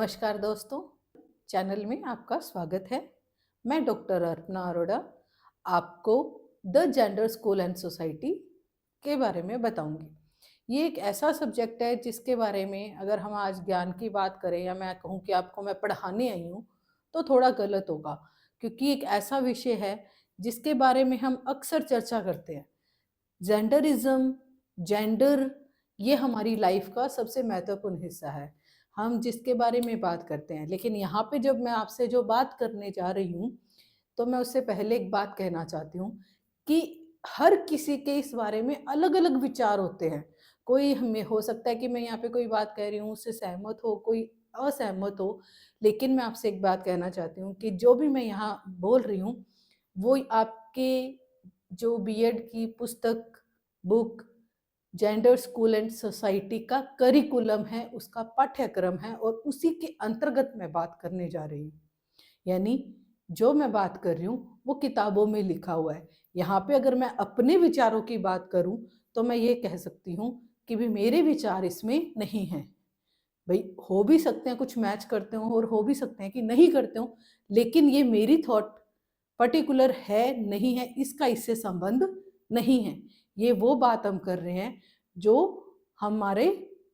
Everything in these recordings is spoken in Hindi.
नमस्कार दोस्तों, चैनल में आपका स्वागत है। मैं डॉक्टर अर्पणा अरोड़ा आपको the gender school and society के बारे में बताऊंगी। ये एक ऐसा सब्जेक्ट है जिसके बारे में अगर हम आज ज्ञान की बात करें या मैं कहूँ कि आपको मैं पढ़ाने आई हूँ तो थोड़ा गलत होगा, क्योंकि एक ऐसा विषय है जिसके बारे में हम अक्सर चर्चा करते हैं। जेंडरिज्म, जेंडर, ये हमारी लाइफ का सबसे महत्वपूर्ण हिस्सा है, हम जिसके बारे में बात करते हैं। लेकिन यहाँ पे जब मैं आपसे जो बात करने जा रही हूँ तो मैं उससे पहले एक बात कहना चाहती हूँ कि हर किसी के इस बारे में अलग अलग विचार होते हैं। कोई हमें हो सकता है कि मैं यहाँ पे कोई बात कह रही हूँ उससे सहमत हो, कोई असहमत हो। लेकिन मैं आपसे एक बात कहना चाहती हूँ कि जो भी मैं यहाँ बोल रही हूँ वो आपके जो बीएड की पुस्तक, book, gender school and society का करिकुलम है, उसका पाठ्यक्रम है और उसी के अंतर्गत मैं बात करने जा रही हूँ। यानी जो मैं बात कर रही हूँ वो किताबों में लिखा हुआ है। यहाँ पे अगर मैं अपने विचारों की बात करूँ तो मैं ये कह सकती हूँ कि भी मेरे विचार इसमें नहीं हैं। भाई हो भी सकते हैं कुछ मैच करते हो और हो भी सकते हैं कि नहीं करते हो, लेकिन ये मेरी थॉट पर्टिकुलर है नहीं है इसका इससे संबंध नहीं है। ये वो बात हम कर रहे हैं जो हमारे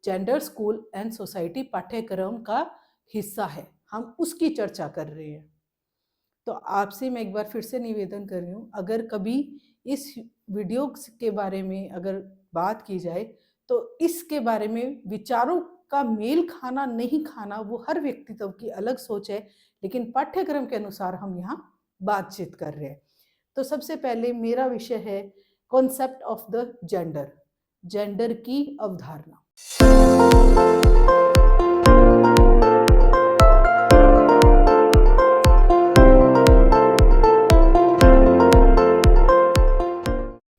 जेंडर स्कूल एंड सोसाइटी पाठ्यक्रम का हिस्सा है, हम उसकी चर्चा कर रहे हैं। तो आपसे मैं एक बार फिर से निवेदन कर रही हूँ, अगर कभी इस वीडियो के बारे में अगर बात की जाए तो इसके बारे में विचारों का मेल खाना नहीं खाना वो हर व्यक्तित्व की अलग सोच है, लेकिन पाठ्यक्रम के अनुसार हम यहाँ बातचीत कर रहे हैं। तो सबसे पहले मेरा विषय है concept of the gender, gender की अवधारणा।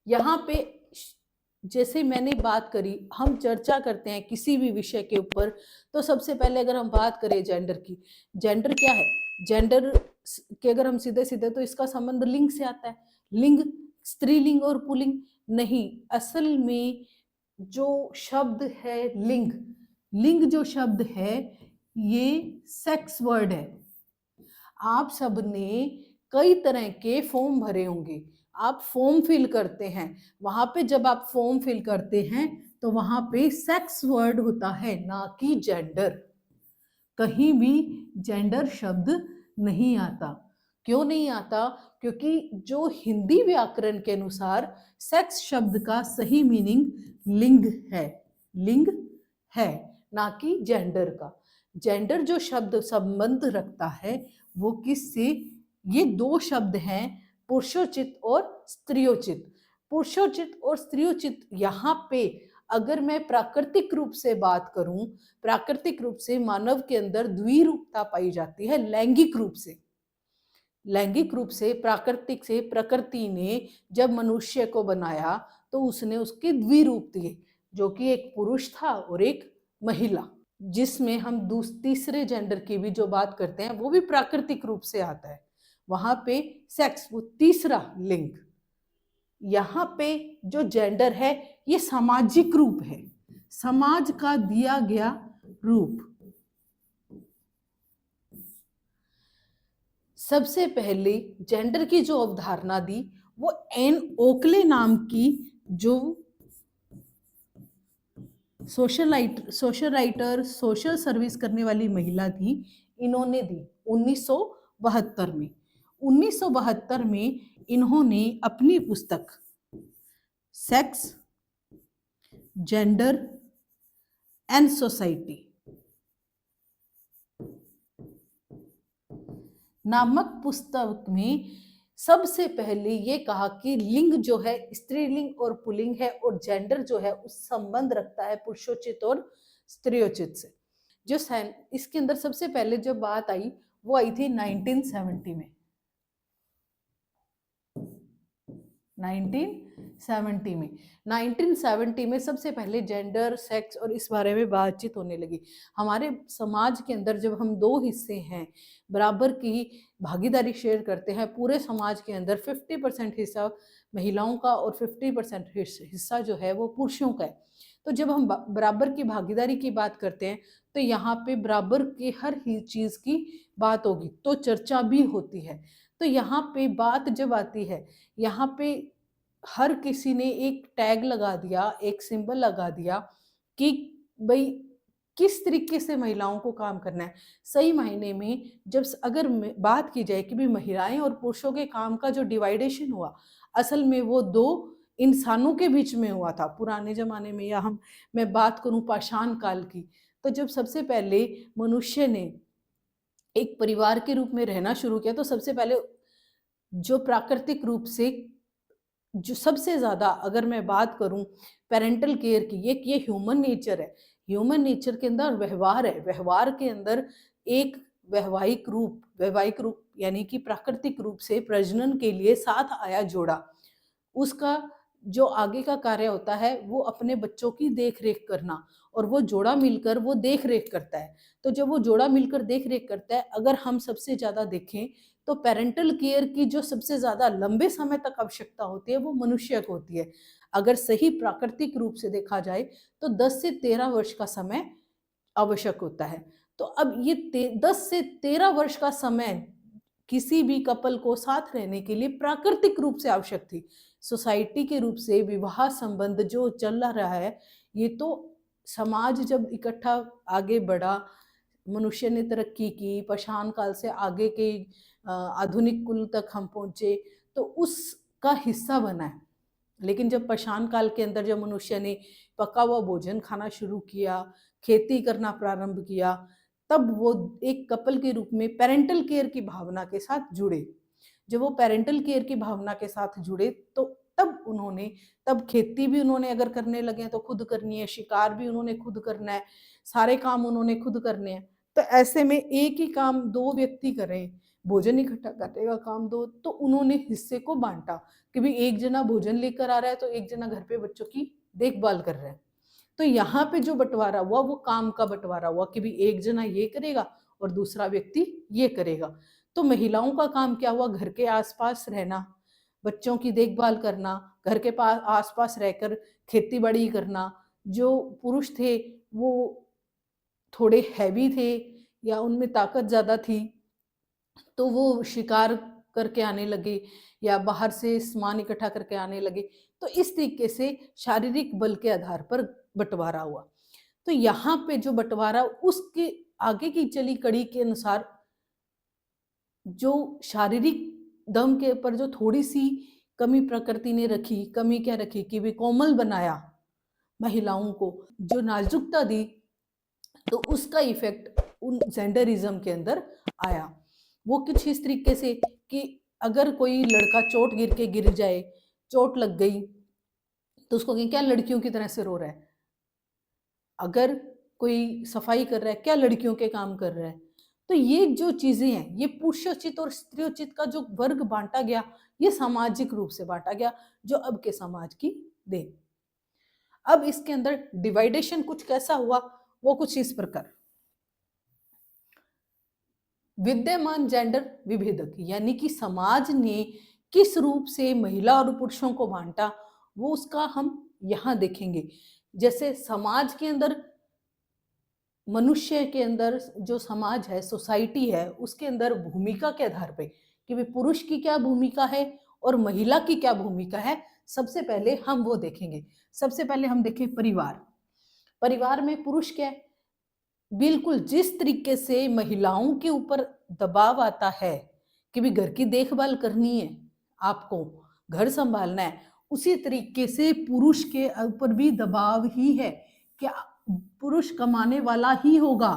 यहाँ पे जैसे मैंने बात करी, हम चर्चा करते हैं किसी भी विषय के ऊपर तो सबसे पहले अगर हम बात करें जेंडर की, जेंडर क्या है? जेंडर के अगर हम सीधे सीधे तो इसका संबंध लिंग से आता है। लिंग स्त्रीलिंग और पुल्लिंग नहीं, असल में जो शब्द है लिंग, लिंग जो शब्द है ये सेक्स वर्ड है। आप सबने कई तरह के फॉर्म भरे होंगे, आप फॉर्म फिल करते हैं, वहां पे जब आप फॉर्म फिल करते हैं तो वहां पे सेक्स वर्ड होता है, ना कि जेंडर। कहीं भी जेंडर शब्द नहीं आता। क्यों नहीं आता? क्योंकि जो हिंदी व्याकरण के अनुसार सेक्स शब्द का सही मीनिंग लिंग है, लिंग है, ना कि जेंडर का। जेंडर जो शब्द संबंध रखता है वो किससे? ये दो शब्द हैं, पुरुषोचित और स्त्रियोचित। पुरुषोचित और स्त्रियोचित यहाँ पे अगर मैं प्राकृतिक रूप से बात करूं, प्राकृतिक रूप से मानव के अंदर द्विरूपता पाई जाती है। लैंगिक रूप से, लैंगिक रूप से प्राकृतिक से प्रकृति ने जब मनुष्य को बनाया तो उसने उसके द्विरूप दिए, जो कि एक पुरुष था और एक महिला, जिसमें हम तीसरे जेंडर की भी जो बात करते हैं वो भी प्राकृतिक रूप से आता है। वहां पे सेक्स, वो तीसरा लिंग। यहाँ पे जो जेंडर है ये सामाजिक रूप है, समाज का दिया गया रूप। सबसे पहले जेंडर की जो अवधारणा दी वो एन ओकले नाम की जो सोशल राइटर, सोशल सर्विस करने वाली महिला थी, इन्होंने दी 1972 में। 1972 में इन्होंने अपनी पुस्तक सेक्स, जेंडर एंड सोसाइटी नामक पुस्तक में सबसे पहले ये कहा कि लिंग जो है स्त्रीलिंग और पुल्लिंग है और जेंडर जो है उस संबंध रखता है पुरुषोचित और स्त्रियोचित से। जो इसके अंदर सबसे पहले जो बात आई वो आई थी 1970 में। 1970 में सबसे पहले जेंडर, सेक्स और इस बारे में बातचीत होने लगी। हमारे समाज के अंदर जब हम दो हिस्से हैं, बराबर की भागीदारी शेयर करते हैं, पूरे समाज के अंदर 50% हिस्सा महिलाओं का और 50% हिस्सा जो है वो पुरुषों का है। तो जब हम बराबर की भागीदारी की बात करते हैं तो यहाँ पे बराबर के हर ही चीज़ की बात होगी, तो चर्चा भी होती है। तो यहाँ पे बात जब आती है, यहाँ पे हर किसी ने एक टैग लगा दिया, एक सिंबल लगा दिया कि भई किस तरीके से महिलाओं को काम करना है। सही मायने में जब अगर बात की जाए कि भी महिलाएं और पुरुषों के काम का जो डिवाइडेशन हुआ, असल में वो दो इंसानों के बीच में हुआ था पुराने जमाने में, या मैं बात करूं पाषाण काल की, तो जब सबसे पहले मनुष्य ने एक परिवार के रूप में रहना शुरू किया, तो सबसे पहले जो प्राकृतिक रूप से जो सबसे ज़्यादा अगर मैं बात करूं पेरेंटल केयर की, ये ह्यूमन नेचर है। ह्यूमन नेचर के अंदर व्यवहार है, व्यवहार के अंदर एक वैवाहिक रूप यानी कि प्राकृतिक रूप से प्रजनन के लिए साथ आया जोड़ा, उसका जो आगे का कार्य होता है वो अपने बच्चों की देख रेख करना, और वो जोड़ा मिलकर वो देख रेख करता है। तो जब वो जोड़ा मिलकर देख रेख करता है, अगर हम सबसे ज़्यादा देखें तो पेरेंटल केयर की जो सबसे ज़्यादा लंबे समय तक आवश्यकता होती है वो मनुष्य को होती है। अगर सही प्राकृतिक रूप से देखा जाए तो 10 से 13 वर्ष का समय आवश्यक होता है। तो अब ये 10 से 13 वर्ष का समय किसी भी कपल को साथ रहने के लिए प्राकृतिक रूप से आवश्यक थी। सोसाइटी के रूप से विवाह संबंध जो चल रहा है, ये तो समाज जब इकट्ठा आगे बढ़ा, मनुष्य ने तरक्की की, पाषाण काल से आगे के आधुनिक कुल तक हम पहुंचे, तो उसका हिस्सा बना है। लेकिन जब पाषाण काल के अंदर जब मनुष्य ने पका हुआ भोजन खाना शुरू किया, खेती करना प्रारंभ किया, तब वो एक कपल के रूप में पेरेंटल केयर की भावना के साथ जुड़े। जब वो पेरेंटल केयर की भावना के साथ जुड़े तो तब खेती भी उन्होंने अगर करने लगे तो खुद करनी है, शिकार भी उन्होंने खुद करना है, सारे काम उन्होंने खुद करने हैं। तो ऐसे में एक ही काम दो व्यक्ति करें, भोजन इकट्ठा करने का काम दो, तो उन्होंने हिस्से को बांटा कि भाई एक जना भोजन लेकर आ रहा है तो एक जना घर पे बच्चों की देखभाल कर रहा है। तो यहाँ पे जो बंटवारा हुआ वो काम का बंटवारा हुआ कि भाई एक जना ये करेगा और दूसरा व्यक्ति ये करेगा। तो महिलाओं का काम क्या हुआ? घर के आसपास रहना, बच्चों की देखभाल करना, घर के पास आसपास रहकर खेती बाड़ी करना। जो पुरुष थे वो थोड़े हैवी थे या उनमें ताकत ज़्यादा थी, तो वो शिकार करके आने लगे या बाहर से सामान इकट्ठा करके आने लगे। तो इस तरीके से शारीरिक बल के आधार पर बंटवारा हुआ। तो यहाँ पे जो बंटवारा उसके आगे की चली कड़ी के अनुसार जो शारीरिक दम के ऊपर जो थोड़ी सी कमी प्रकृति ने रखी, कमी क्या रखी कि भी कोमल बनाया महिलाओं को, जो नाजुकता दी, तो उसका इफेक्ट उन जेंडरिज्म के अंदर आया। वो कुछ इस तरीके से कि अगर कोई लड़का चोट गिर के गिर जाए, चोट लग गई, तो उसको कहें क्या लड़कियों की तरह से रो रहा है। अगर कोई सफाई कर रहा है, क्या लड़कियों के काम कर रहा है। तो ये जो चीजें हैं, ये पुरुषोचित और स्त्रियोचित का जो वर्ग बांटा गया, ये सामाजिक रूप से बांटा गया, जो अब के समाज की देन। अब इसके अंदर डिवाइडेशन कुछ कैसा हुआ, वो कुछ इस प्रकार। विद्यमान जेंडर विभेदक यानी कि समाज ने किस रूप से महिला और पुरुषों को बांटा, वो उसका हम यहां देखेंगे। जैसे समाज के अंदर, मनुष्य के अंदर जो समाज है, सोसाइटी है, उसके अंदर भूमिका के आधार पे कि पुरुष की क्या भूमिका है और महिला की क्या भूमिका है, सबसे पहले हम वो देखेंगे। सबसे पहले हम देखें परिवार। परिवार में पुरुष क्या है? बिल्कुल जिस तरीके से महिलाओं के ऊपर दबाव आता है कि भी घर की देखभाल करनी है, आपको घर संभालना है, उसी तरीके से पुरुष के ऊपर भी दबाव ही है कि पुरुष कमाने वाला ही होगा।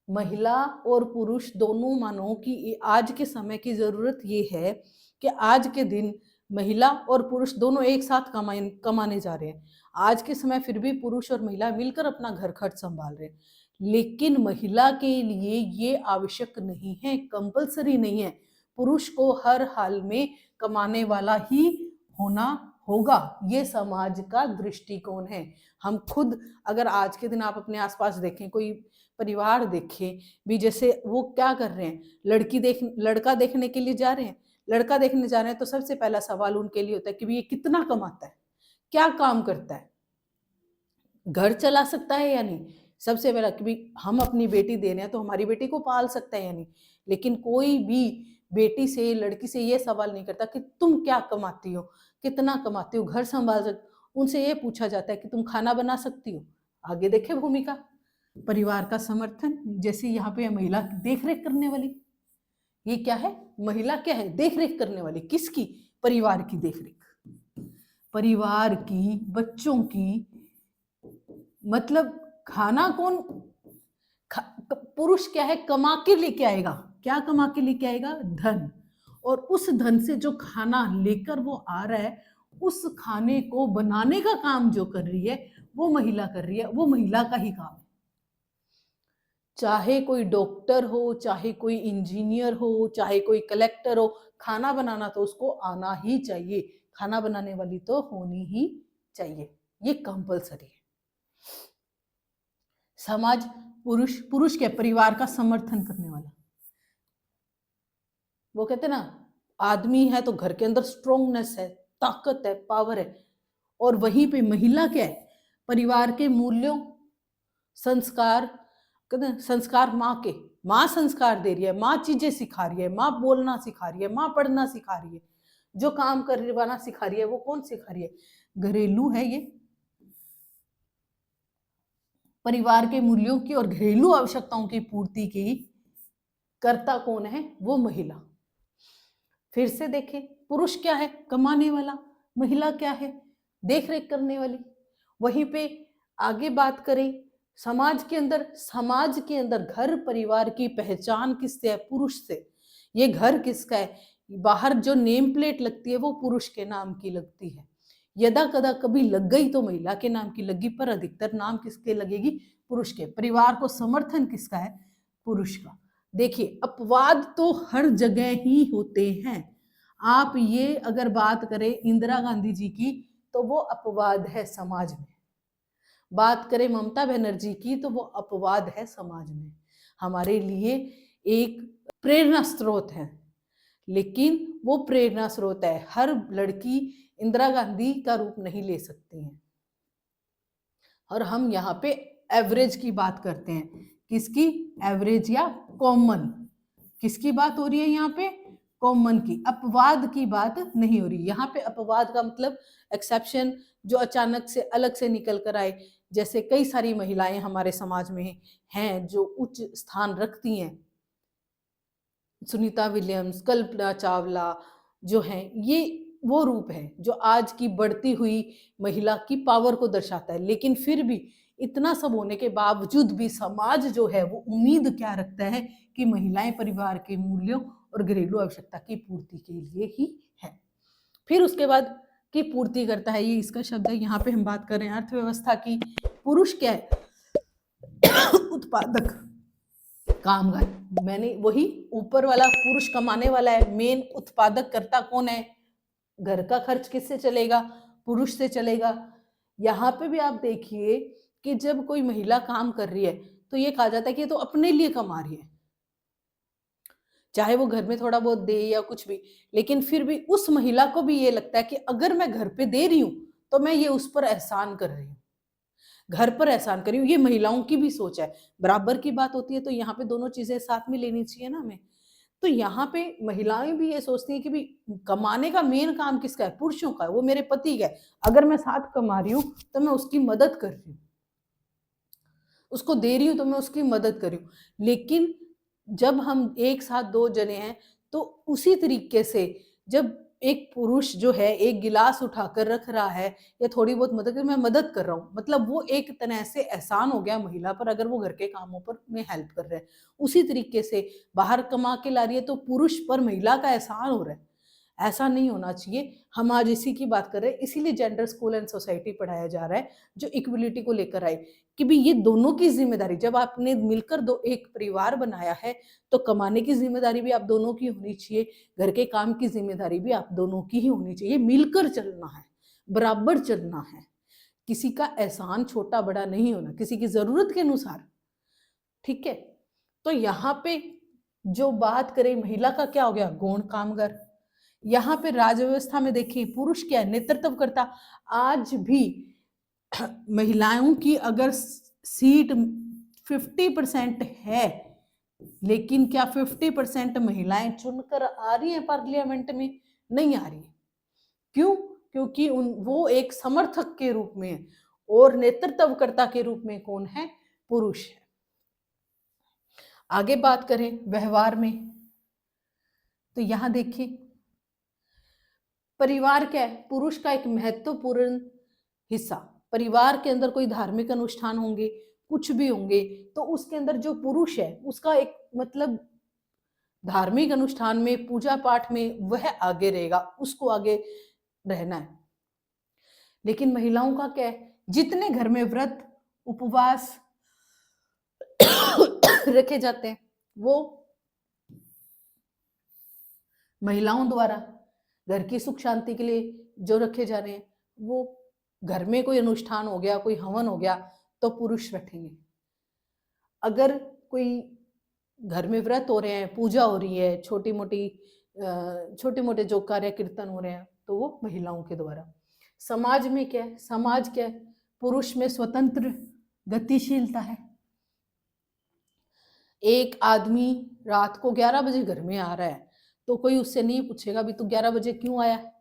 महिला और पुरुष दोनों मानो कि आज के समय की जरूरत ये है कि आज के दिन महिला और पुरुष दोनों एक साथ कमाने जा रहे हैं। आज के समय फिर भी पुरुष और महिला मिलकर अपना घर खर्च संभाल रहे हैं, लेकिन महिला के लिए ये आवश्यक नहीं है, कंपलसरी नहीं है। पुरुष को हर हाल में कमाने वाला ही होना होगा, ये समाज का दृष्टिकोण है। हम खुद अगर आज के दिन आप अपने आसपास देखें, कोई परिवार देखें भी, जैसे वो क्या कर रहे हैं, लड़का देखने के लिए जा रहे हैं, लड़का देखने जा रहे हैं तो सबसे पहला सवाल उनके लिए होता है कि भी ये कितना कमाता है, क्या काम करता है। घर चला सकता है या नहीं। सबसे पहला कि भी हम अपनी बेटी दे रहे हैं तो हमारी बेटी को पाल सकता है या नहीं। लेकिन कोई भी बेटी से, लड़की से ये सवाल नहीं करता कि तुम क्या कमाती हो, कितना कमाती हो, घर संभाल सकती। उनसे ये पूछा जाता है कि तुम खाना बना सकती हो। आगे देखे भूमिका परिवार का समर्थन, जैसे यहाँ पे महिला देख रेख करने वाली। ये क्या है? महिला क्या है? देख रेख करने वाली। किसकी? परिवार की देख रेख, परिवार की, बच्चों की। मतलब खाना कौन पुरुष क्या है? कमा के लेके आएगा। क्या कमा के लेके आएगा? धन। और उस धन से जो खाना लेकर वो आ रहा है, उस खाने को बनाने का काम जो कर रही है वो महिला कर रही है। वो महिला का ही काम है। चाहे कोई डॉक्टर हो, चाहे कोई इंजीनियर हो, चाहे कोई कलेक्टर हो, खाना बनाना तो उसको आना ही चाहिए। खाना बनाने वाली तो होनी ही चाहिए। ये कंपलसरी है। समाज, पुरुष के परिवार का समर्थन करने वाला। वो कहते ना, आदमी है तो घर के अंदर स्ट्रोंगनेस है, ताकत है, पावर है। और वहीं पे महिला क्या है? परिवार के मूल्यों, संस्कार। कहते संस्कार माँ संस्कार दे रही है, माँ चीजें सिखा रही है, माँ बोलना सिखा रही है, माँ पढ़ना सिखा रही है, जो काम करवाना सिखा रही है। वो कौन सिखा रही है? घरेलू है ये। परिवार के मूल्यों की और घरेलू आवश्यकताओं की पूर्ति की कर्ता कौन है? वो महिला। फिर से देखें, पुरुष क्या है? कमाने वाला। महिला क्या है? देख रेख करने वाली। वहीं पे आगे बात करें, समाज के अंदर घर परिवार की पहचान किससे है? पुरुष से। ये घर किसका है? बाहर जो नेम प्लेट लगती है वो पुरुष के नाम की लगती है। यदा कदा कभी लग गई तो महिला के नाम की लगी, पर अधिकतर नाम किसके लगेगी? पुरुष के। परिवार को समर्थन किसका है? पुरुष का। देखिए, अपवाद तो हर जगह ही होते हैं। आप ये अगर बात करें इंदिरा गांधी जी की तो वो अपवाद है समाज में। बात करें ममता बनर्जी की तो वो अपवाद है समाज में। हमारे लिए एक प्रेरणा स्रोत है, लेकिन वो प्रेरणा स्रोत है। हर लड़की इंदिरा गांधी का रूप नहीं ले सकती है। और हम यहाँ पे एवरेज की बात करते हैं। किसकी? एवरेज या कॉमन। किसकी बात हो रही है यहाँ पे? कॉमन की। अपवाद की बात नहीं हो रही। यहाँ पे अपवाद का मतलब एक्सेप्शन, जो अचानक से अलग से निकल कर आए। जैसे कई सारी महिलाएं हमारे समाज में हैं जो उच्च स्थान रखती हैं। सुनीता विलियम्स, कल्पना चावला जो हैं, ये वो रूप है जो आज की बढ़ती हुई महिला की पावर को दर्शाता है। लेकिन फिर भी इतना सब होने के बावजूद भी समाज जो है वो उम्मीद क्या रखता है कि महिलाएं परिवार के मूल्यों और घरेलू आवश्यकता की पूर्ति के लिए ही है। फिर उसके बाद की पूर्ति करता है, ये इसका शब्द है। यहाँ पे हम बात कर रहे हैं अर्थव्यवस्था की। पुरुष क्या है? उत्पादक, कामगार। मैंने वही ऊपर वाला पुरुष कमाने वाला है, मेन उत्पादक करता कौन है? घर का खर्च किससे चलेगा? पुरुष से चलेगा। यहाँ पे भी आप देखिए कि जब कोई महिला काम कर रही है तो ये कहा जाता है कि ये तो अपने लिए कमा रही है, चाहे वो घर में थोड़ा बहुत दे या कुछ भी। लेकिन फिर भी उस महिला को भी ये लगता है कि अगर मैं घर पे दे रही हूं तो मैं ये उस पर एहसान कर रही हूँ, घर पर एहसान कर रही हूँ। ये महिलाओं की भी सोच है। बराबर की बात होती है तो यहाँ पे दोनों चीजें साथ में लेनी चाहिए ना हमें। तो यहाँ पे महिलाएं भी ये सोचती हैं कि भी कमाने का मेन काम किसका है? पुरुषों का है, वो मेरे पति का है। अगर मैं साथ कमा रही हूँ तो मैं उसकी मदद कर रही हूँ, उसको दे रही हूँ तो मैं उसकी मदद कर रही हूँ। लेकिन जब हम एक साथ दो जने हैं तो उसी तरीके से जब एक पुरुष जो है एक गिलास उठाकर रख रहा है या थोड़ी बहुत मदद कर, मैं मदद कर रहा हूँ, मतलब वो एक तरह से एहसान हो गया महिला पर, अगर वो घर के कामों पर में हेल्प कर रहे हैं। उसी तरीके से बाहर कमा के ला रही है तो पुरुष पर महिला का एहसान हो रहा है। ऐसा नहीं होना चाहिए। हम आज इसी की बात कर रहे हैं, इसीलिए जेंडर स्कूल एंड सोसाइटी पढ़ाया जा रहा है, जो इक्वलिटी को लेकर आए कि भी ये दोनों की जिम्मेदारी। जब आपने मिलकर दो एक परिवार बनाया है तो कमाने की जिम्मेदारी भी आप दोनों की होनी चाहिए, घर के काम की जिम्मेदारी भी आप दोनों की ही होनी चाहिए। मिलकर चलना है, बराबर चलना है, किसी का एहसान छोटा बड़ा नहीं होना, किसी की जरूरत के अनुसार। ठीक है, तो यहाँ पे जो बात करें महिला का, क्या हो गया? गौण कामगार। यहाँ पे राज व्यवस्था में देखिए पुरुष क्या है? नेतृत्व करता। आज भी महिलाओं की अगर सीट 50% है, लेकिन क्या 50% महिलाएं चुनकर आ रही हैं पार्लियामेंट में? नहीं आ रही है। क्यों? क्योंकि वो एक समर्थक के रूप में और नेतृत्वकर्ता के रूप में कौन है? पुरुष है। आगे बात करें व्यवहार में, तो यहां देखिए परिवार क्या है? पुरुष का एक महत्वपूर्ण हिस्सा। परिवार के अंदर कोई धार्मिक अनुष्ठान होंगे, कुछ भी होंगे, तो उसके अंदर जो पुरुष है उसका एक मतलब धार्मिक अनुष्ठान में, पूजा पाठ में वह आगे रहेगा, उसको आगे रहना है। लेकिन महिलाओं का क्या है? जितने घर में व्रत उपवास रखे जाते हैं वो महिलाओं द्वारा, घर की सुख शांति के लिए जो रखे जा रहे हैं, वो घर में कोई अनुष्ठान हो गया, कोई हवन हो गया, तो पुरुष बैठेंगे। अगर कोई घर में व्रत हो रहे हैं, पूजा हो रही है, छोटे मोटे जो कार्य कीर्तन हो रहे हैं, तो वो महिलाओं के द्वारा। समाज में क्या है? समाज क्या है? पुरुष में स्वतंत्र गतिशीलता है। एक आदमी रात को 11 बजे घर में आ रहा है तो कोई उससे नहीं पूछेगा भी तू 11 बजे क्यों आया।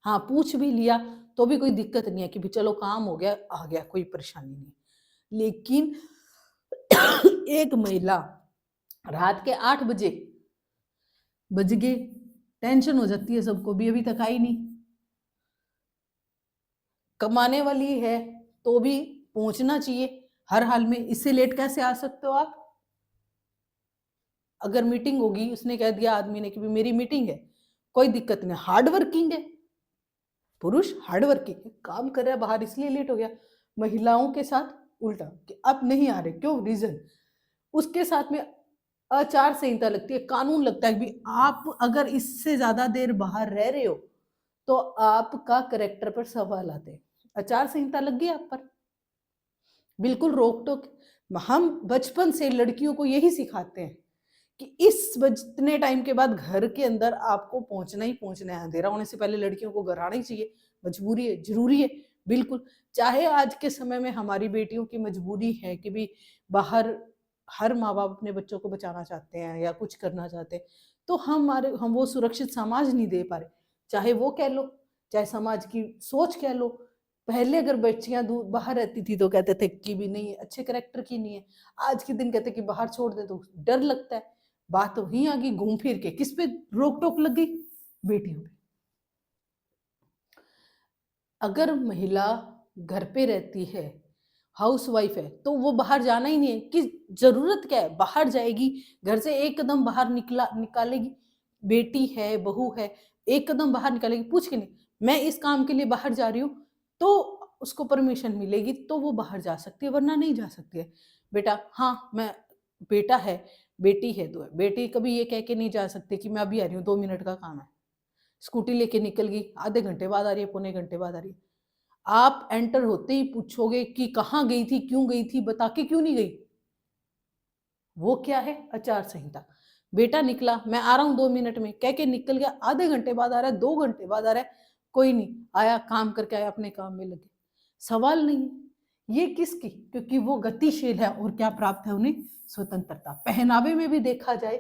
हाँ, पूछ भी लिया तो भी कोई दिक्कत नहीं है कि भी चलो काम हो गया, आ गया, कोई परेशानी नहीं। लेकिन एक महिला रात के 8 बजे बज गए, टेंशन हो जाती है सबको, भी अभी तक आई नहीं। कमाने वाली है तो भी पहुंचना चाहिए हर हाल में, इससे लेट कैसे आ सकते हो आप? अगर मीटिंग होगी, उसने कह दिया आदमी ने कि भी मेरी मीटिंग है, कोई दिक्कत नहीं, हार्ड वर्किंग है, पुरुष हार्ड वर्किंग है, काम कर रहा है बाहर, इसलिए लेट हो गया। महिलाओं के साथ उल्टा कि अब नहीं आ रहे, क्यों? रीजन उसके साथ में आचार संहिता लगती है, कानून लगता है कि आप अगर इससे ज्यादा देर बाहर रह रहे हो तो आपका करेक्टर पर सवाल आते हैं। आचार संहिता लग गई आप पर, बिल्कुल रोक टोक। हम बचपन से लड़कियों को यही सिखाते हैं कि इस इतने टाइम के बाद घर के अंदर आपको पहुंचना ही पहुंचना है, अंधेरा होने से पहले लड़कियों को घर आना ही चाहिए, मजबूरी है, जरूरी है, बिल्कुल। चाहे आज के समय में हमारी बेटियों की मजबूरी है कि भी बाहर हर माँ बाप अपने बच्चों को बचाना चाहते हैं या कुछ करना चाहते हैं, तो हम वो सुरक्षित समाज नहीं दे पा रहे। चाहे वो कह लो, चाहे समाज की सोच कह लो। पहले अगर बच्चियां दूर बाहर रहती थी तो कहते थे कि भी नहीं अच्छे करेक्टर की नहीं है, आज के दिन कहते कि बाहर छोड़ दे तो डर लगता है। बात वहीं आ गई घूम फिर के, किस पे रोक टोक लग गई? बेटियों पे। अगर महिला घर पे रहती है, हाउस वाइफ है, तो वो बाहर जाना ही नहीं है, कि जरूरत क्या है? बाहर जाएगी, घर से एक कदम बाहर निकालेगी, बेटी है, बहू है, एक कदम बाहर निकालेगी, पूछ के नहीं, मैं इस काम के लिए बाहर जा रही हूँ, तो उसको परमिशन मिलेगी तो वो बाहर जा सकती है, वरना नहीं जा सकती है। बेटा, हाँ मैं, बेटा है, बेटी है, तो बेटी कभी ये कह के नहीं जा सकती कि मैं अभी आ रही हूँ, 2 मिनट का काम है, स्कूटी लेके निकल गई, आधे घंटे बाद आ रही है, पौने घंटे बाद आ रही है। आप एंटर होते ही पूछोगे कि कहाँ गई थी, क्यों गई थी, बता के क्यों नहीं गई? वो क्या है? आचार संहिता। बेटा निकला, मैं आ रहा हूँ 2 मिनट में, कह के निकल गया, आधे घंटे बाद आ रहा है, 2 घंटे बाद आ रहा है, कोई नहीं आया, काम करके आया, अपने काम में लगे, सवाल नहीं है। ये किसकी? क्योंकि वो गतिशील है और क्या प्राप्त है उन्हें? स्वतंत्रता। पहनावे में भी देखा जाए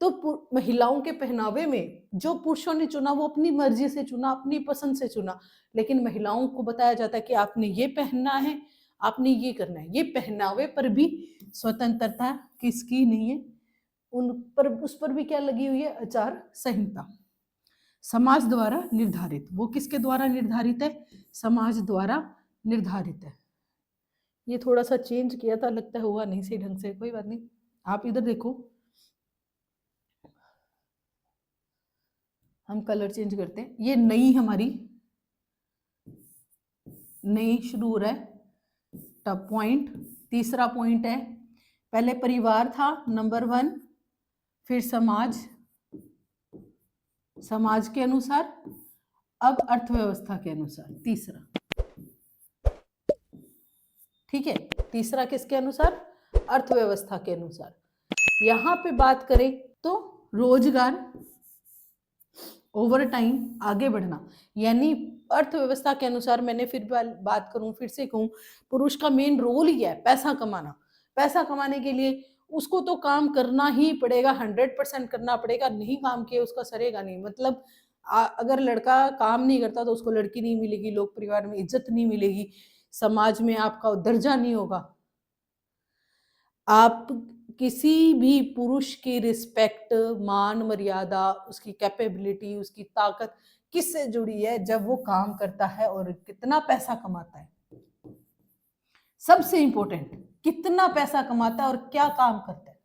तो महिलाओं के पहनावे में जो पुरुषों ने चुना वो अपनी मर्जी से चुना, अपनी पसंद से चुना, लेकिन महिलाओं को बताया जाता है कि आपने ये पहनना है, आपने ये करना है। ये पहनावे पर भी स्वतंत्रता किसकी नहीं है? उन पर, उस पर भी क्या लगी हुई है? आचार संहिता। समाज द्वारा निर्धारित, वो किसके द्वारा निर्धारित है? समाज द्वारा निर्धारित है। ये थोड़ा सा चेंज किया था, लगता है हुआ नहीं सही ढंग से, कोई बात नहीं। आप इधर देखो, हम कलर चेंज करते हैं। ये नई हमारी नई शुरू हो रहा है टॉप पॉइंट। तीसरा पॉइंट है, पहले परिवार था नंबर 1, फिर समाज के अनुसार, अब अर्थव्यवस्था के अनुसार तीसरा। ठीक है, तीसरा किसके अनुसार? अर्थव्यवस्था के अनुसार। यहां पे बात करें तो रोजगार ओवर टाइम आगे बढ़ना, यानी अर्थव्यवस्था के अनुसार मैंने फिर बात करूं, फिर से कहूं, पुरुष का मेन रोल ही है पैसा कमाना। पैसा कमाने के लिए उसको तो काम करना ही पड़ेगा, 100% करना पड़ेगा, नहीं काम किया उसका सरेगा नहीं। मतलब अगर लड़का काम नहीं करता तो उसको लड़की नहीं मिलेगी, लोग परिवार में इज्जत नहीं मिलेगी, समाज में आपका दर्जा नहीं होगा। आप किसी भी पुरुष की रिस्पेक्ट, मान मर्यादा, उसकी कैपेबिलिटी, उसकी ताकत किससे जुड़ी है? जब वो काम करता है और कितना पैसा कमाता है। सबसे इंपॉर्टेंट, कितना पैसा कमाता है और क्या काम करता है।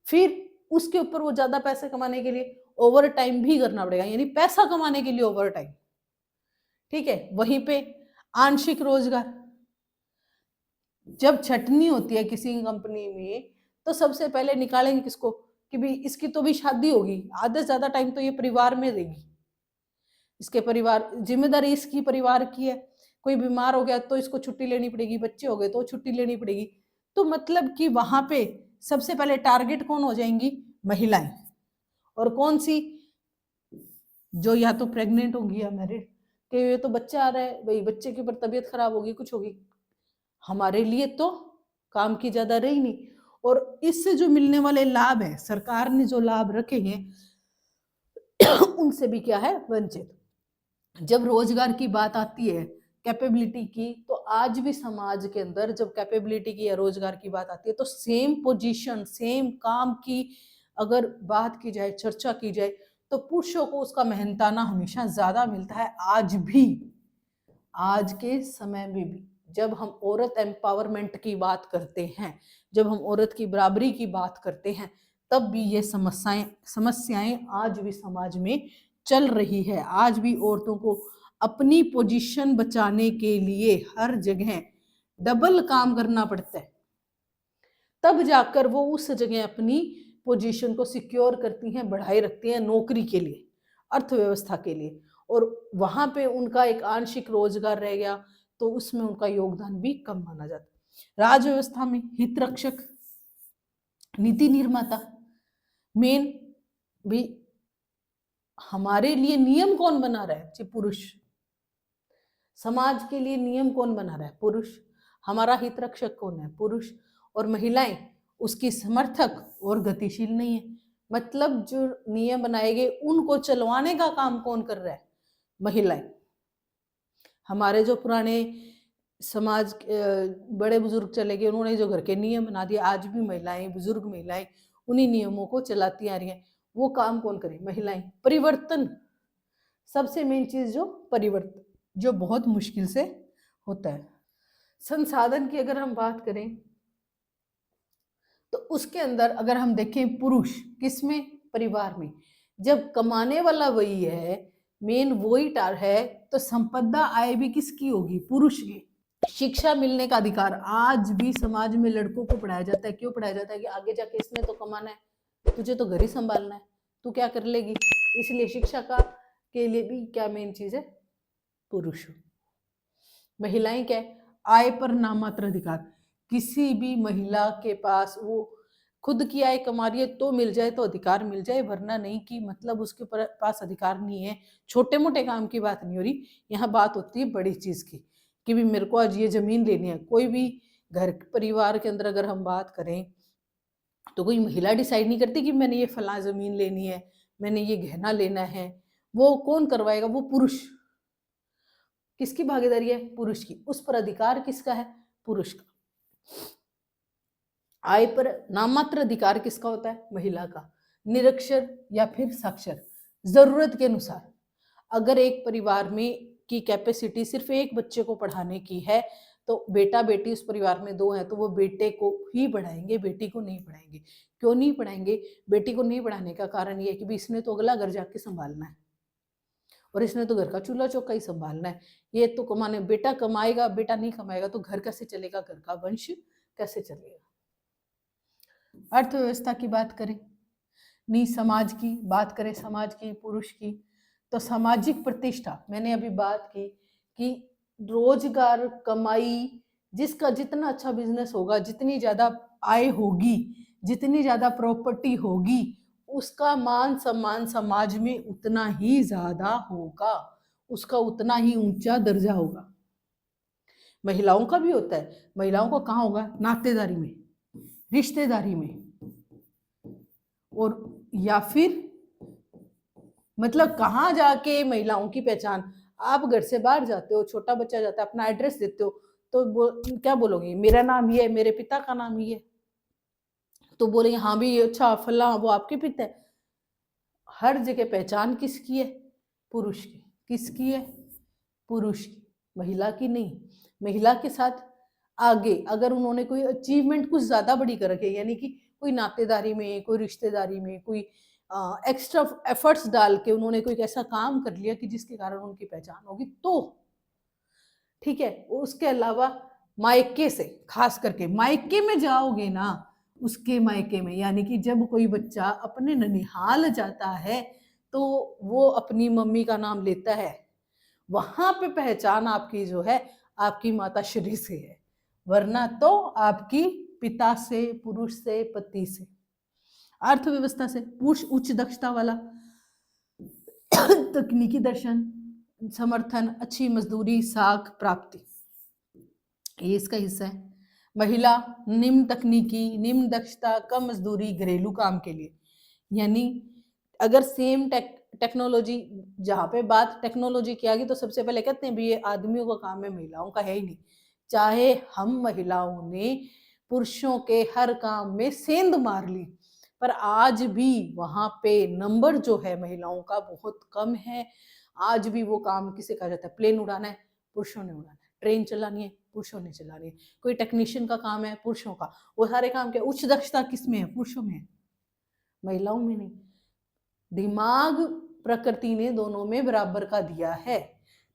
फिर उसके ऊपर वो ज्यादा पैसे कमाने के लिए ओवर टाइम भी करना पड़ेगा, यानी पैसा कमाने के लिए ओवर टाइम। ठीक है, वहीं पे आंशिक रोजगार, जब छटनी होती है किसी कंपनी में तो सबसे पहले निकालेंगे किसको कि भाई इसकी तो भी शादी होगी, आधे से ज्यादा टाइम तो ये परिवार में रहेगी, इसके परिवार, जिम्मेदारी इसकी परिवार की है। कोई बीमार हो गया तो इसको छुट्टी लेनी पड़ेगी, बच्चे हो गए तो छुट्टी लेनी पड़ेगी। तो मतलब कि वहां पे सबसे पहले टारगेट कौन हो जाएंगी? महिलाएं। और कौन सी? जो या तो प्रेग्नेंट होंगी या मैरिड, कि ये तो बच्चा आ रहा है, भाई बच्चे के ऊपर तबीयत खराब होगी, कुछ होगी, हमारे लिए तो काम की ज्यादा रही नहीं। और इससे जो मिलने वाले लाभ है, सरकार ने जो लाभ रखे हैं उनसे भी क्या है? वंचित। जब रोजगार की बात आती है, कैपेबिलिटी की, तो आज भी समाज के अंदर जब कैपेबिलिटी की या रोजगार की बात आती है तो सेम पोजीशन, सेम काम की अगर बात की जाए, चर्चा की जाए, तो पुरुषों को उसका मेहनताना हमेशा ज्यादा मिलता है। आज भी, आज के समय में भी जब हम औरत एम्पावरमेंट की बात करते हैं, जब हम औरत की बराबरी की बात करते हैं, तब भी ये समस्याएं आज भी समाज में चल रही है। आज भी औरतों को अपनी पोजीशन बचाने के लिए हर जगह डबल काम करना पड़ता है, तब जाकर वो उस जगह अपनी पोजीशन को सिक्योर करती हैं, बढ़ाए रखती हैं नौकरी के लिए, अर्थव्यवस्था के लिए। और वहां पे उनका एक आंशिक रोजगार रह गया तो उसमें उनका योगदान भी कम माना जाता है। राज व्यवस्था में हित रक्षक, नीति निर्माता, मेन भी हमारे लिए नियम कौन बना रहा है? जी पुरुष। समाज के लिए नियम कौन बना रहा है? पुरुष। हमारा हित रक्षक कौन है? पुरुष। और महिलाएं उसकी समर्थक और गतिशील नहीं है। मतलब जो नियम बनाए गए उनको चलवाने का काम कौन कर रहा है? महिलाएं। हमारे जो पुराने समाज बड़े बुजुर्ग चले गए, उन्होंने जो घर के नियम बना दिए, आज भी महिलाएं, बुजुर्ग महिलाएं उन्हीं नियमों को चलाती आ रही हैं। वो काम कौन करे? महिलाएं। परिवर्तन, सबसे मेन चीज जो परिवर्तन, जो बहुत मुश्किल से होता है। संसाधन की अगर हम बात करें तो उसके अंदर अगर हम देखें, पुरुष किसमें? परिवार में। जब कमाने वाला वही है, मेन वही टार है, तो संपदा आय भी किसकी होगी? पुरुष की। शिक्षा मिलने का अधिकार, आज भी समाज में लड़कों को पढ़ाया जाता है। क्यों पढ़ाया जाता है? कि आगे जाके इसने तो कमाना है, तुझे तो घर ही संभालना है, तू क्या कर लेगी। इसलिए शिक्षा का के लिए भी क्या मेन चीज है? पुरुष। महिलाएं क्या है? आय पर नामात्र अधिकार। किसी भी महिला के पास वो खुद की आय कमा रही है तो मिल जाए तो अधिकार मिल जाए, वरना नहीं। कि मतलब उसके पास अधिकार नहीं है। छोटे मोटे काम की बात नहीं हो रही, यहाँ बात होती है बड़ी चीज की, कि भी मेरे को आज ये जमीन लेनी है। कोई भी घर परिवार के अंदर अगर हम बात करें तो कोई महिला डिसाइड नहीं करती कि मैंने ये फला जमीन लेनी है, मैंने ये गहना लेना है। वो कौन करवाएगा? वो पुरुष। किसकी भागीदारी है? पुरुष की। उस पर अधिकार किसका है? पुरुष का। आय पर नाममात्र अधिकार किसका होता है? महिला का। निरक्षर या फिर साक्षर, जरूरत के अनुसार। अगर एक परिवार में की कैपेसिटी सिर्फ एक बच्चे को पढ़ाने की है तो बेटा बेटी उस परिवार में दो हैं तो वो बेटे को ही पढ़ाएंगे, बेटी को नहीं पढ़ाएंगे। क्यों नहीं पढ़ाएंगे? बेटी को नहीं पढ़ाने का कारण ये है कि इसने तो अगला घर जाके संभालना है और इसने तो घर का चूल्हा चौका ही संभालना है। ये तो कमाने, बेटा कमाएगा, बेटा नहीं कमाएगा तो घर कैसे चलेगा? घर का वंश कैसे चलेगा? अर्थव्यवस्था की बात करें, नहीं समाज की बात करें, समाज की, पुरुष की, तो सामाजिक प्रतिष्ठा मैंने अभी बात की कि रोजगार, कमाई, जिसका जितना अच्छा बिजनेस होगा, जितनी ज्यादा आय होगी, जितनी ज्यादा प्रॉपर्टी होगी, उसका मान सम्मान समाज में उतना ही ज्यादा होगा, उसका उतना ही ऊंचा दर्जा होगा। महिलाओं का भी होता है, महिलाओं को कहाँ होगा? नातेदारी में, रिश्तेदारी में, और या फिर मतलब कहाँ जाके महिलाओं की पहचान? आप घर से बाहर जाते हो, छोटा बच्चा जाता है, अपना एड्रेस देते हो, तो क्या बोलोगे? मेरा नाम ये है, मेरे पिता का नाम ये है, तो बोलेंगे हाँ भी अच्छा फला वो आपके पिता है। हर जगह पहचान किसकी है? पुरुष की। किसकी है? पुरुष की, महिला की नहीं। महिला के साथ आगे अगर उन्होंने कोई अचीवमेंट कुछ ज्यादा बड़ी कर रखी है, यानी कि कोई नातेदारी में, कोई रिश्तेदारी में, कोई एक्स्ट्रा एफर्ट्स डाल के उन्होंने कोई ऐसा काम कर लिया कि जिसके कारण उनकी पहचान होगी, तो ठीक है। उसके अलावा मायके से, खास करके मायके में जाओगे ना, उसके मायके में, यानी कि जब कोई बच्चा अपने ननिहाल जाता है तो वो अपनी मम्मी का नाम लेता है, वहां पे पहचान आपकी जो है आपकी माता श्री से है, वरना तो आपकी पिता से, पुरुष से, पति से। अर्थव्यवस्था से, पुरुष उच्च दक्षता वाला, तकनीकी दर्शन, समर्थन, अच्छी मजदूरी, साख प्राप्ति, ये इसका हिस्सा है। महिला निम्न तकनीकी, निम्न दक्षता, कम मजदूरी, घरेलू काम के लिए, यानी अगर सेम टेक्नोलॉजी, जहाँ पे बात टेक्नोलॉजी की आ गई तो सबसे पहले कहते हैं भी ये आदमियों का काम है, महिलाओं का है ही नहीं। चाहे हम महिलाओं ने पुरुषों के हर काम में सेंध मार ली, पर आज भी वहां पे नंबर जो है महिलाओं का बहुत कम है। आज भी वो काम किसे कहा जाता है? प्लेन उड़ाना है, पुरुषों ने उड़ाना है। ट्रेन चलानी है, पुरुषों ने चलानी है। कोई टेक्नीशियन का काम है, पुरुषों का। वो सारे काम क्या? उच्च दक्षता किसमें है? पुरुषों में है, महिलाओं में नहीं। दिमाग प्रकृति ने दोनों में बराबर का दिया है,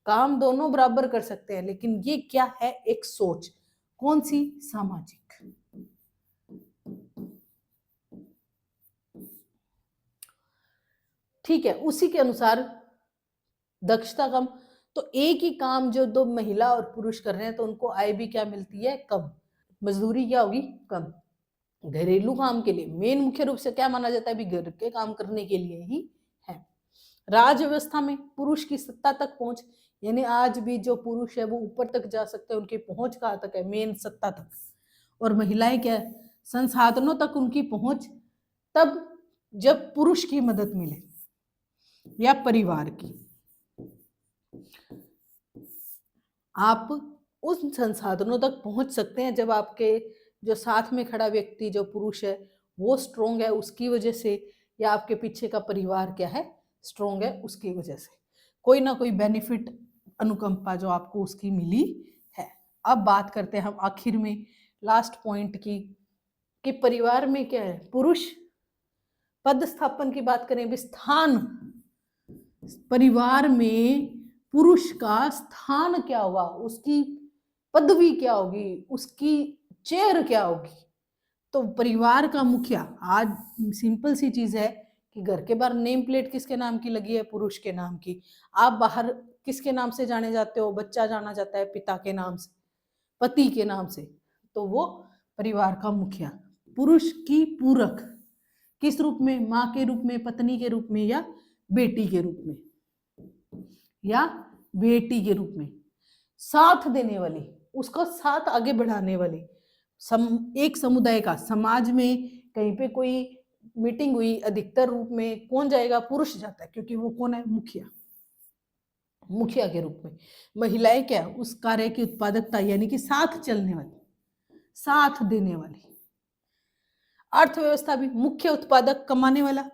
काम दोनों बराबर कर सकते हैं, लेकिन ये क्या है? एक सोच। कौन सी? सामाजिक। ठीक है, उसी के अनुसार दक्षता कम, तो एक ही काम जो दो महिला और पुरुष कर रहे हैं तो उनको आय भी क्या मिलती है? कम। मजदूरी क्या होगी? कम। घरेलू काम के लिए मेन मुख्य रूप से क्या माना जाता है? भी घर के काम करने के लिए ही है। राज व्यवस्था में पुरुष की सत्ता तक पहुंच, यानी आज भी जो पुरुष है वो ऊपर तक जा सकते हैं, उनकी पहुंच कहाँ तक है? मेन सत्ता तक। और महिलाएं क्या है? संसाधनों तक उनकी पहुंच तब जब पुरुष की मदद मिले या परिवार की। आप उस संसाधनों तक पहुंच सकते हैं जब आपके जो साथ में खड़ा व्यक्ति जो पुरुष है वो स्ट्रोंग है, उसकी वजह से, या आपके पीछे का परिवार क्या है? स्ट्रोंग है, उसकी वजह से कोई ना कोई बेनिफिट, अनुकंपा जो आपको उसकी मिली है। अब बात करते हैं हम आखिर में लास्ट पॉइंट की, कि परिवार में क्या है? पुरुष पद स्थापन की बात करें, स्थान, परिवार में पुरुष का स्थान क्या होगा? उसकी पदवी क्या होगी? उसकी चेयर क्या होगी? तो परिवार का मुखिया, आज सिंपल सी चीज है कि घर के बाहर नेम प्लेट किसके नाम की लगी है? पुरुष के नाम की। आप बाहर किसके नाम से जाने जाते हो? बच्चा जाना जाता है पिता के नाम से, पति के नाम से, तो वो परिवार का मुखिया। पुरुष की पूरक किस रूप में? माँ के रूप में, पत्नी के रूप में, या बेटी के रूप में, या बेटी के रूप में। साथ देने वाली, उसका साथ आगे बढ़ाने वाली, एक समुदाय का, समाज में कहीं पे कोई मीटिंग हुई, अधिकतर रूप में कौन जाएगा? पुरुष जाता है, क्योंकि वो कौन है? मुखिया। मुखिया के रूप में महिलाएं क्या? उस कार्य की उत्पादकता, यानी कि साथ चलने वाली, साथ देने वाली। अर्थव्यवस्था भी मुख्य उत्पादक, कमाने वाला,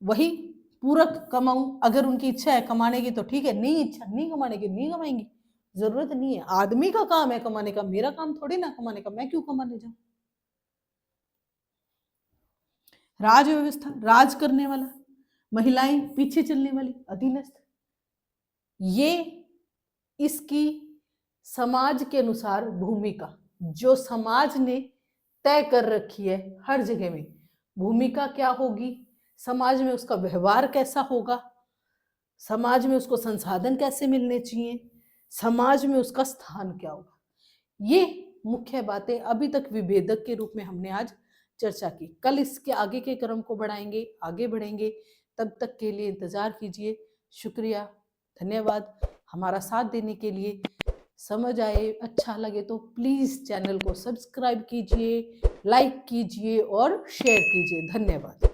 वही पूरक, कमाऊं, अगर उनकी इच्छा है कमाने की तो ठीक है, नहीं इच्छा नहीं कमाने की नहीं कमाएंगी, जरूरत नहीं है। आदमी का काम है कमाने का, मेरा काम थोड़ी ना कमाने का, मैं क्यों कमाने जाऊं। राज व्यवस्था, राज करने वाला, महिलाएं पीछे चलने वाली, अधीनस्थ। ये इसकी समाज के अनुसार भूमिका जो समाज ने तय कर रखी है, हर जगह में भूमिका क्या होगी, समाज में उसका व्यवहार कैसा होगा, समाज में उसको संसाधन कैसे मिलने चाहिए, समाज में उसका स्थान क्या होगा। ये मुख्य बातें अभी तक विभेदक के रूप में हमने आज चर्चा की। कल इसके आगे के क्रम को बढ़ाएंगे, आगे बढ़ेंगे। तब तक के लिए इंतज़ार कीजिए। शुक्रिया, धन्यवाद हमारा साथ देने के लिए। समझ आए, अच्छा लगे तो प्लीज़ चैनल को सब्सक्राइब कीजिए, लाइक कीजिए और शेयर कीजिए। धन्यवाद।